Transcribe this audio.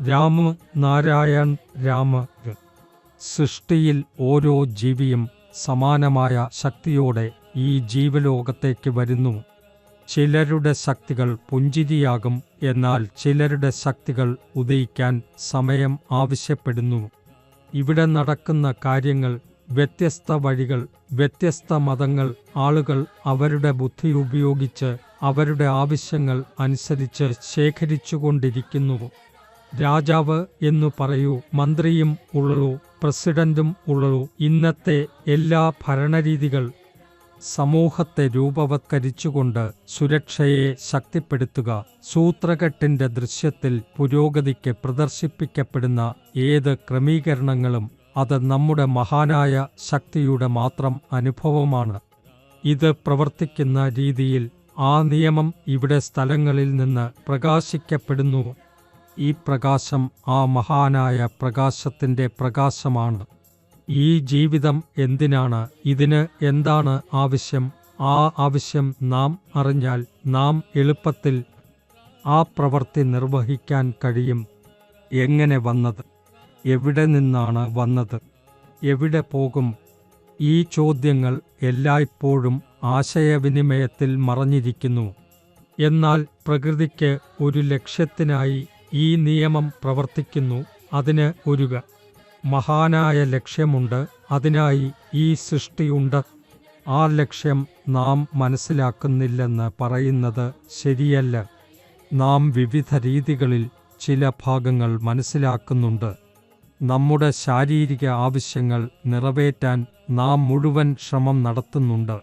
രാമ നാരായൺ രാമ. സൃഷ്ടിയിൽ ഓരോ ജീവിയും സമാനമായ ശക്തിയോടെ ഈ ജീവലോകത്തേക്ക് വരുന്നു. ചിലരുടെ ശക്തികൾ പുഞ്ചിരിയാകും, എന്നാൽ ചിലരുടെ ശക്തികൾ ഉദയിക്കാൻ സമയം ആവശ്യപ്പെടുന്നു. ഇവിടെ നടക്കുന്ന കാര്യങ്ങൾ വ്യത്യസ്ത വഴികൾ, വ്യത്യസ്ത മതങ്ങൾ, ആളുകൾ അവരുടെ ബുദ്ധി ഉപയോഗിച്ച് അവരുടെ ആവശ്യങ്ങൾ അനുസരിച്ച് ശേഖരിച്ചുകൊണ്ടിരിക്കുന്നു. രാജാവ് എന്നു പറയൂ, മന്ത്രിയും ഉള്ളൂ, പ്രസിഡന്റും ഉള്ളൂ. ഇന്നത്തെ എല്ലാ ഭരണരീതികൾ സമൂഹത്തെ രൂപവത്കരിച്ചുകൊണ്ട് സുരക്ഷയെ ശക്തിപ്പെടുത്തുക. സൂത്രകെട്ടിന്റെ ദൃശ്യത്തിൽ പുരോഗതിക്ക് പ്രദർശിപ്പിക്കപ്പെടുന്ന ഏത് ക്രമീകരണങ്ങളും അത് നമ്മുടെ മഹാനായ ശക്തിയുടെ മാത്രം അനുഭവമാണ്. ഇത് പ്രവർത്തിക്കുന്ന രീതിയിൽ ആ നിയമം ഇവിടെ സ്ഥലങ്ങളിൽ നിന്ന് പ്രകാശിക്കപ്പെടുന്നു. ഈ പ്രകാശം ആ മഹാനായ പ്രകാശത്തിൻ്റെ പ്രകാശമാണ്. ഈ ജീവിതം എന്തിനാണ്? ഇതിന് എന്താണ് ആവശ്യം? ആ ആവശ്യം നാം അറിഞ്ഞാൽ നാം എളുപ്പത്തിൽ ആ പ്രവൃത്തി നിർവഹിക്കാൻ കഴിയും. എങ്ങനെ വന്നത്? എവിടെ നിന്നാണ് വന്നത്? എവിടെ പോകും? ഈ ചോദ്യങ്ങൾ എല്ലായ്പ്പോഴും ആശയവിനിമയത്തിൽ മറഞ്ഞിരിക്കുന്നു. എന്നാൽ പ്രകൃതിക്ക് ഒരു ലക്ഷ്യത്തിനായി ഈ നിയമം പ്രവർത്തിക്കുന്നു. അതിന് ഒരു മഹാനായ ലക്ഷ്യമുണ്ട്. അതിനായി ഈ സൃഷ്ടിയുണ്ട്. ആ ലക്ഷ്യം നാം മനസ്സിലാക്കുന്നില്ലെന്ന് പറയുന്നത് ശരിയല്ല. നാം വിവിധ രീതികളിൽ ചില ഭാഗങ്ങൾ മനസ്സിലാക്കുന്നുണ്ട്. നമ്മുടെ ശാരീരിക ആവശ്യങ്ങൾ നിറവേറ്റാൻ നാം മുഴുവൻ ശ്രമം നടത്തുന്നുണ്ട്.